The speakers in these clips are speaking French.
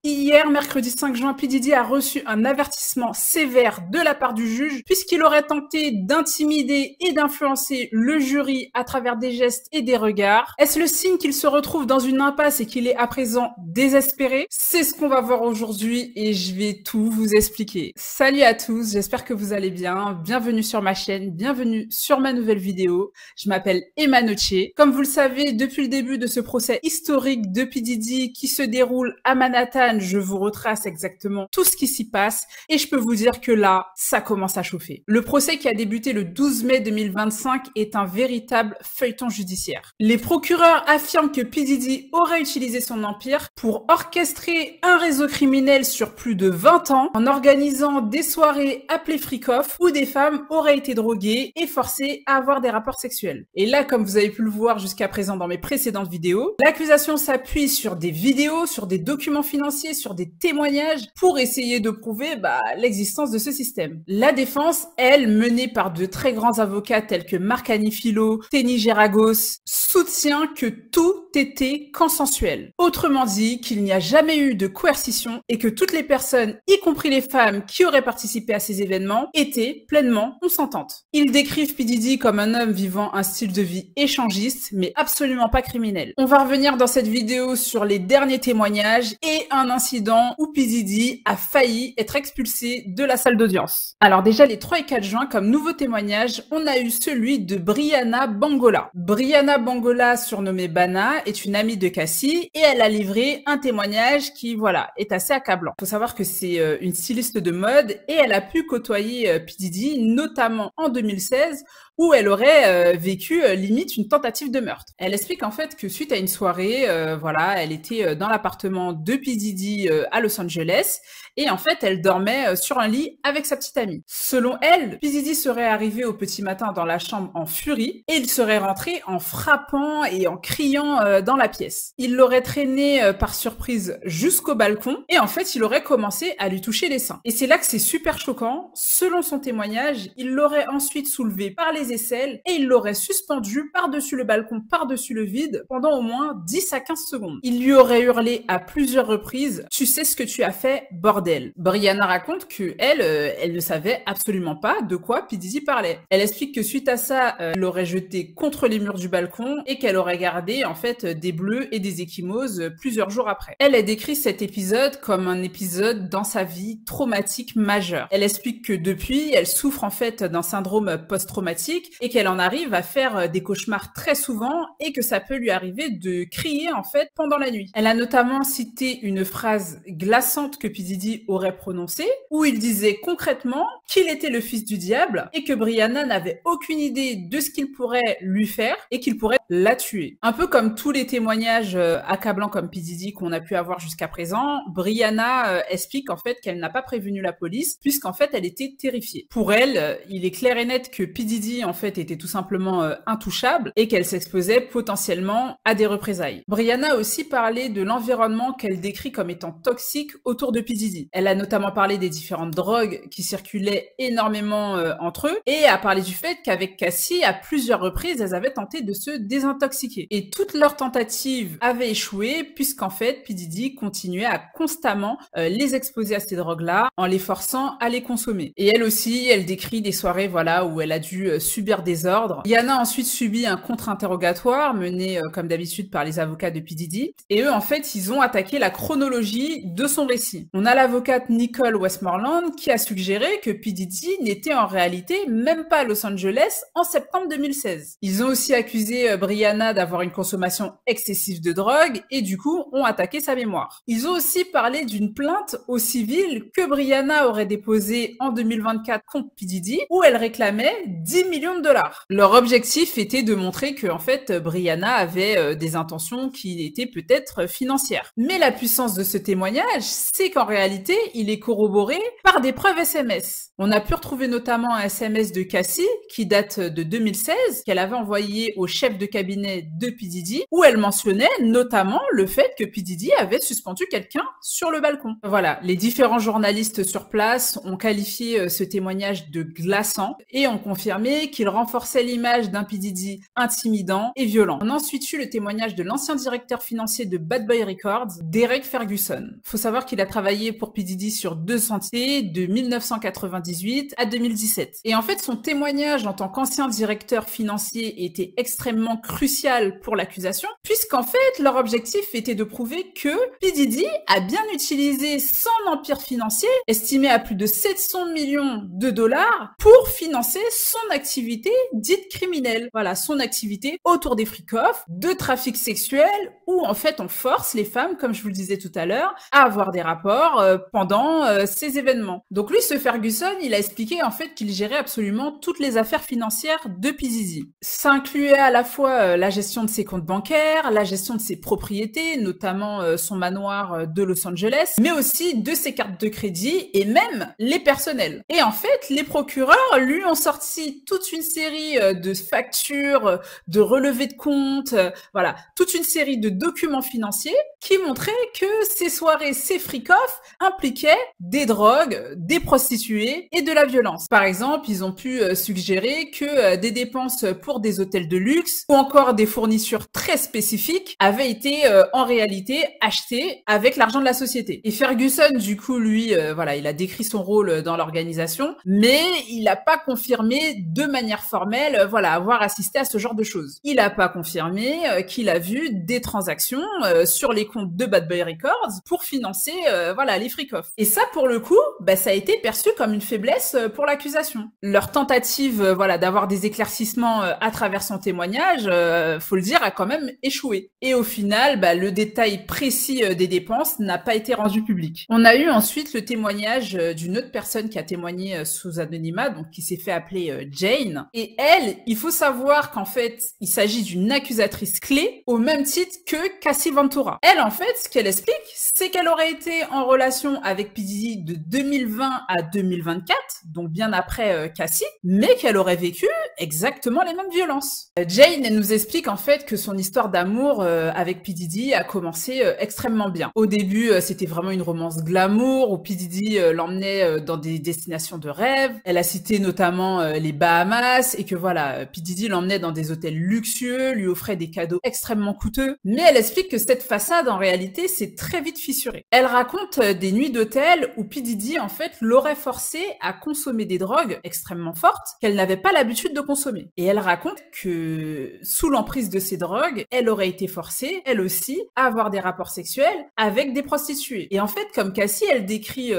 Hier, mercredi 5 juin, P. Diddy a reçu un avertissement sévère de la part du juge puisqu'il aurait tenté d'intimider et d'influencer le jury à travers des gestes et des regards. Est-ce le signe qu'il se retrouve dans une impasse et qu'il est à présent désespéré? C'est ce qu'on va voir aujourd'hui et je vais tout vous expliquer. Salut à tous, j'espère que vous allez bien. Bienvenue sur ma chaîne, bienvenue sur ma nouvelle vidéo. Je m'appelle Emma Noce. Comme vous le savez, depuis le début de ce procès historique de P. Diddy qui se déroule à Manhattan, je vous retrace exactement tout ce qui s'y passe et je peux vous dire que là, ça commence à chauffer. Le procès qui a débuté le 12 mai 2025 est un véritable feuilleton judiciaire. Les procureurs affirment que P. Diddy aurait utilisé son empire pour orchestrer un réseau criminel sur plus de 20 ans en organisant des soirées appelées freak-off où des femmes auraient été droguées et forcées à avoir des rapports sexuels. Et là, comme vous avez pu le voir jusqu'à présent dans mes précédentes vidéos, l'accusation s'appuie sur des vidéos, sur des documents financiers, sur des témoignages pour essayer de prouver l'existence de ce système. La défense, elle, menée par de très grands avocats tels que Marc Anifilo, Tenny Geragos, soutient que tout était consensuel. Autrement dit, qu'il n'y a jamais eu de coercition et que toutes les personnes, y compris les femmes qui auraient participé à ces événements, étaient pleinement consentantes. Ils décrivent P. Diddy comme un homme vivant un style de vie échangiste, mais absolument pas criminel. On va revenir dans cette vidéo sur les derniers témoignages et un incident où P. Diddy a failli être expulsé de la salle d'audience. Alors déjà, les 3 et 4 juin, comme nouveau témoignage, on a eu celui de Brianna Bangola. Brianna Bangola, surnommée Bana, est une amie de Cassie et elle a livré un témoignage qui, est assez accablant. Faut savoir que c'est une styliste de mode et elle a pu côtoyer P. Diddy, notamment en 2016, où elle aurait vécu limite une tentative de meurtre. Elle explique en fait que suite à une soirée, elle était dans l'appartement de P. Diddy à Los Angeles et en fait elle dormait sur un lit avec sa petite amie. Selon elle, P. Diddy serait arrivé au petit matin dans la chambre en furie et il serait rentré en frappant et en criant dans la pièce. Il l'aurait traîné par surprise jusqu'au balcon et en fait il aurait commencé à lui toucher les seins. Et c'est là que c'est super choquant. Selon son témoignage, il l'aurait ensuite soulevé par les aisselles et il l'aurait suspendu par-dessus le balcon, par-dessus le vide pendant au moins 10 à 15 secondes. Il lui aurait hurlé à plusieurs reprises « Tu sais ce que tu as fait, bordel !» Brianna raconte que elle ne savait absolument pas de quoi P. Diddy parlait. Elle explique que suite à ça, elle l'aurait jeté contre les murs du balcon et qu'elle aurait gardé en fait des bleus et des ecchymoses plusieurs jours après. Elle a décrit cet épisode comme un épisode dans sa vie traumatique majeur. Elle explique que depuis, elle souffre en fait d'un syndrome post-traumatique et qu'elle en arrive à faire des cauchemars très souvent et que ça peut lui arriver de crier en fait pendant la nuit. Elle a notamment cité une phrase glaçante que P. Diddy aurait prononcée où il disait concrètement qu'il était le fils du diable et que Brianna n'avait aucune idée de ce qu'il pourrait lui faire et qu'il pourrait la tuer. Un peu comme tous les témoignages accablants comme P. Diddy qu'on a pu avoir jusqu'à présent, Brianna explique en fait qu'elle n'a pas prévenu la police puisqu'en fait elle était terrifiée. Pour elle, il est clair et net que P. Diddy en fait était tout simplement intouchable et qu'elle s'exposait potentiellement à des représailles. Brianna a aussi parlé de l'environnement qu'elle décrit comme étant toxique autour de P. Diddy. Elle a notamment parlé des différentes drogues qui circulaient énormément entre eux et a parlé du fait qu'avec Cassie, à plusieurs reprises, elles avaient tenté de se désintoxiquer. Et toutes leurs tentatives avaient échoué puisqu'en fait, P. Diddy continuait à constamment les exposer à ces drogues-là en les forçant à les consommer. Et elle aussi, elle décrit des soirées où elle a dû subir des ordres. Yana a ensuite subi un contre-interrogatoire mené comme d'habitude par les avocats de P. Diddy et eux en fait ils ont attaqué la chronologie de son récit. On a l'avocate Nicole Westmoreland qui a suggéré que P. Diddy n'était en réalité même pas à Los Angeles en septembre 2016. Ils ont aussi accusé Brianna d'avoir une consommation excessive de drogue et du coup ont attaqué sa mémoire. Ils ont aussi parlé d'une plainte au civil que Brianna aurait déposée en 2024 contre P. Diddy où elle réclamait 10 millions de dollars. Leur objectif était de montrer que, en fait, Brianna avait des intentions qui étaient peut-être financières. Mais la puissance de ce témoignage, c'est qu'en réalité, il est corroboré par des preuves SMS. On a pu retrouver notamment un SMS de Cassie qui date de 2016, qu'elle avait envoyé au chef de cabinet de P. Diddy, où elle mentionnait notamment le fait que P. Diddy avait suspendu quelqu'un sur le balcon. Voilà, les différents journalistes sur place ont qualifié ce témoignage de glaçant et ont confirmé qu'il renforçait l'image d'un P. Diddy intimidant et violent. On a ensuite eu le témoignage de l'ancien directeur financier de Bad Boy Records, Derek Ferguson. Faut savoir qu'il a travaillé pour P. Diddy sur 2 sentiers de 1998 à 2017. Et en fait, son témoignage en tant qu'ancien directeur financier était extrêmement crucial pour l'accusation, puisqu'en fait, leur objectif était de prouver que P. Diddy a bien utilisé son empire financier, estimé à plus de 700 millions de dollars, pour financer son activité dite criminelle. Voilà, son activité autour des freak-offs, de trafic sexuel, où en fait on force les femmes, comme je vous le disais tout à l'heure, à avoir des rapports pendant ces événements. Donc lui, ce Ferguson, il a expliqué en fait qu'il gérait absolument toutes les affaires financières de P. Diddy. Ça incluait à la fois la gestion de ses comptes bancaires, la gestion de ses propriétés, notamment son manoir de Los Angeles, mais aussi de ses cartes de crédit et même les personnels. Et en fait, les procureurs lui ont sorti toute une série de factures, de relevés de comptes, voilà, toute une série de documents financiers qui montraient que ces soirées, ces freak-offs impliquaient des drogues, des prostituées et de la violence. Par exemple, ils ont pu suggérer que des dépenses pour des hôtels de luxe ou encore des fournitures très spécifiques avaient été en réalité achetées avec l'argent de la société. Et Ferguson, du coup, lui, voilà, il a décrit son rôle dans l'organisation, mais il n'a pas confirmé de manière formelle, voilà, avoir assisté à ce genre de choses. Il n'a pas confirmé qu'il a vu des transactions sur les comptes de Bad Boy Records pour financer, voilà, les freak-offs. Et ça, pour le coup, bah, ça a été perçu comme une faiblesse pour l'accusation. Leur tentative, voilà, d'avoir des éclaircissements à travers son témoignage, faut le dire, a quand même échoué. Et au final, bah, le détail précis des dépenses n'a pas été rendu public. On a eu ensuite le témoignage d'une autre personne qui a témoigné sous anonymat, donc qui s'est fait appeler Jane. Et elle, il faut savoir qu'en fait, il s'agit d'une accusatrice clé au même titre que Cassie Ventura. Elle, en fait, ce qu'elle explique, c'est qu'elle aurait été en relation avec P. Diddy de 2020 à 2024, donc bien après Cassie, mais qu'elle aurait vécu exactement les mêmes violences. Jane, elle nous explique en fait que son histoire d'amour avec P. Diddy a commencé extrêmement bien. Au début, c'était vraiment une romance glamour où P. Diddy l'emmenait dans des destinations de rêve. Elle a cité notamment les Bahamas et que voilà, P. Diddy l'emmenait dans des hôtels luxueux, lui offrait des cadeaux extrêmement coûteux. Mais elle explique que cette façade, en réalité, s'est très vite fissurée. Elle raconte des nuits d'hôtel où P. Diddy, en fait, l'aurait forcée à consommer des drogues extrêmement fortes qu'elle n'avait pas l'habitude de consommer. Et elle raconte que, sous l'emprise de ces drogues, elle aurait été forcée, elle aussi, à avoir des rapports sexuels avec des prostituées. Et en fait, comme Cassie, elle décrit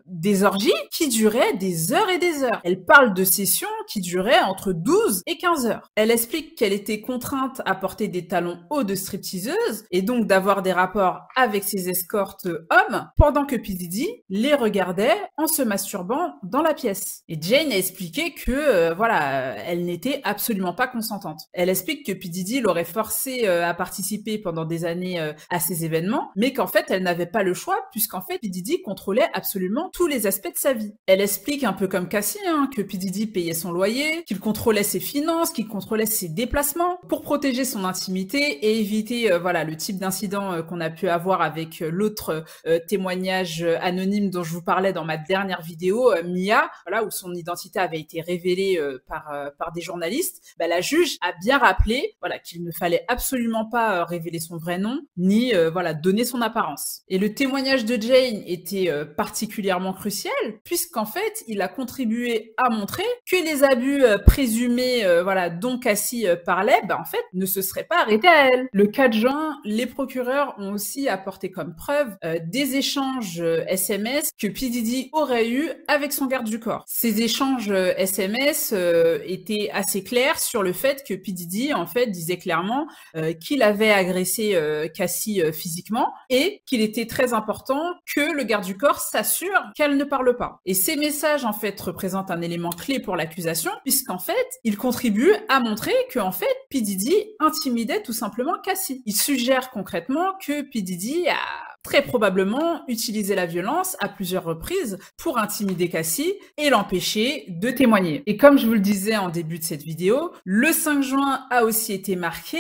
des orgies qui duraient des heures et des heures. Elle parle de sessions qui duraient entre 12 et 15 heures. Elle explique qu'elle était contrainte à porter des talons hauts de stripteaseuse et donc d'avoir des rapports avec ses escortes hommes pendant que P. Diddy les regardait en se masturbant dans la pièce. Et Jane a expliqué que, voilà, elle n'était absolument pas consentante. Elle explique que P. Diddy l'aurait forcée à participer pendant des années à ces événements, mais qu'en fait, elle n'avait pas le choix puisqu'en fait, P. Diddy contrôlait absolument tous les aspects de sa vie. Elle explique un peu comme Cassie, hein, que P. Diddy payait son loyer, qu'il contrôlait ses finances, qu'il contrôlait ses déplacements pour protéger son intimité et éviter, voilà, le type d'incident qu'on a pu avoir avec l'autre témoignage anonyme dont je vous parlais dans ma dernière vidéo, Mia, voilà, où son identité avait été révélée par des journalistes. Bah, la juge a bien rappelé, voilà, qu'il ne fallait absolument pas révéler son vrai nom ni voilà, donner son apparence. Et le témoignage de Jane était particulièrement crucial puisqu'en fait, il a contribué à montrer que les abus présumés, voilà, dont Cassie parlait, bah, en fait, ne se seraient pas arrêtés à elle. Le 4 juin, les procureurs ont aussi apporté comme preuve des échanges SMS que P. Diddy aurait eu avec son garde du corps. Ces échanges SMS étaient assez clairs sur le fait que P. Diddy, en fait, disait clairement qu'il avait agressé Cassie physiquement et qu'il était très important que le garde du corps s'assure qu'elle ne parle pas. Et ces messages, en fait, représentent un élément clé pour l'accusation puisqu'en fait, ils contribuent à montrer que, en fait, P. Diddy intimidait tout simplement Cassie. Il suggère concrètement que P. Diddy a très probablement utilisé la violence à plusieurs reprises pour intimider Cassie et l'empêcher de témoigner. Et comme je vous le disais en début de cette vidéo, le 5 juin a aussi été marqué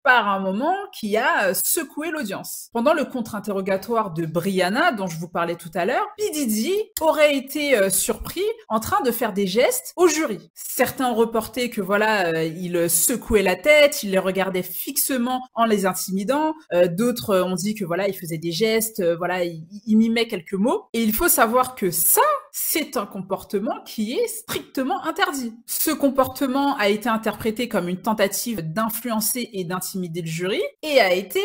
par un moment qui a secoué l'audience. Pendant le contre-interrogatoire de Brianna, dont je vous parlais tout à l'heure, P. Diddy aurait été surpris en train de faire des gestes au jury. Certains ont reporté que voilà, il secouait la tête, il les regardait fixement en les intimidant. D'autres ont dit que voilà, il faisait des gestes, voilà, il mimait quelques mots. Et il faut savoir que ça, c'est un comportement qui est strictement interdit. Ce comportement a été interprété comme une tentative d'influencer et d'intimider le jury et a été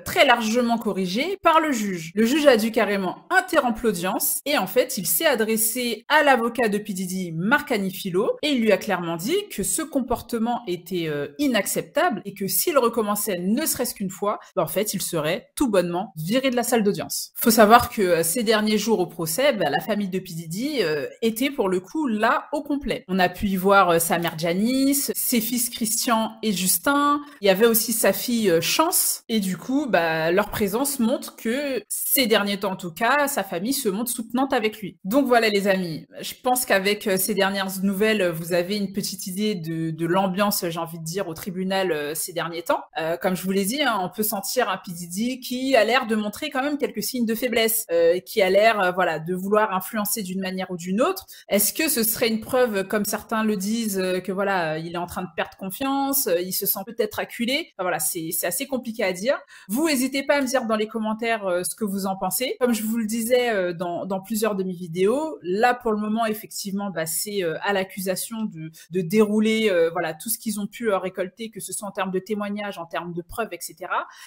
très largement corrigé par le juge. Le juge a dû carrément interrompre l'audience et en fait, il s'est adressé à l'avocat de P. Diddy, Marc Anifilo, et il lui a clairement dit que ce comportement était inacceptable et que s'il recommençait ne serait-ce qu'une fois, en fait, il serait tout bonnement viré de la salle d'audience. Faut savoir que ces derniers jours au procès, la famille de P. Diddy était pour le coup là au complet. On a pu y voir sa mère Janice, ses fils Christian et Justin, il y avait aussi sa fille Chance, et du coup, leur présence montre que ces derniers temps en tout cas, sa famille se montre soutenante avec lui. Donc voilà les amis, je pense qu'avec ces dernières nouvelles, vous avez une petite idée de l'ambiance, j'ai envie de dire, au tribunal ces derniers temps. Comme je vous l'ai dit, hein, on peut sentir un P. Diddy qui a l'air de montrer quand même quelques signes de faiblesse, qui a l'air voilà, de vouloir influencer d'une manière ou d'une autre. Est-ce que ce serait une preuve, comme certains le disent, que voilà, il est en train de perdre confiance, il se sent peut-être acculé? Enfin, voilà, c'est assez compliqué à dire. Vous, n'hésitez pas à me dire dans les commentaires ce que vous en pensez. Comme je vous le disais dans plusieurs de mes vidéos, là pour le moment, effectivement, c'est à l'accusation de dérouler voilà, tout ce qu'ils ont pu récolter, que ce soit en termes de témoignages, en termes de preuves, etc.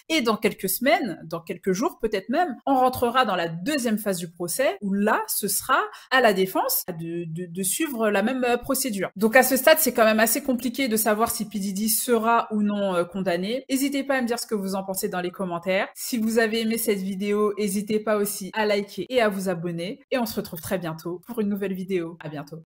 Et dans quelques semaines, dans quelques jours peut-être même, on rentrera dans la deuxième phase du procès où là, ce sera à la défense de suivre la même procédure. Donc à ce stade, c'est quand même assez compliqué de savoir si P. Diddy sera ou non condamné. N'hésitez pas à me dire ce que vous en pensez dans les commentaires. Si vous avez aimé cette vidéo, n'hésitez pas aussi à liker et à vous abonner. Et on se retrouve très bientôt pour une nouvelle vidéo. À bientôt.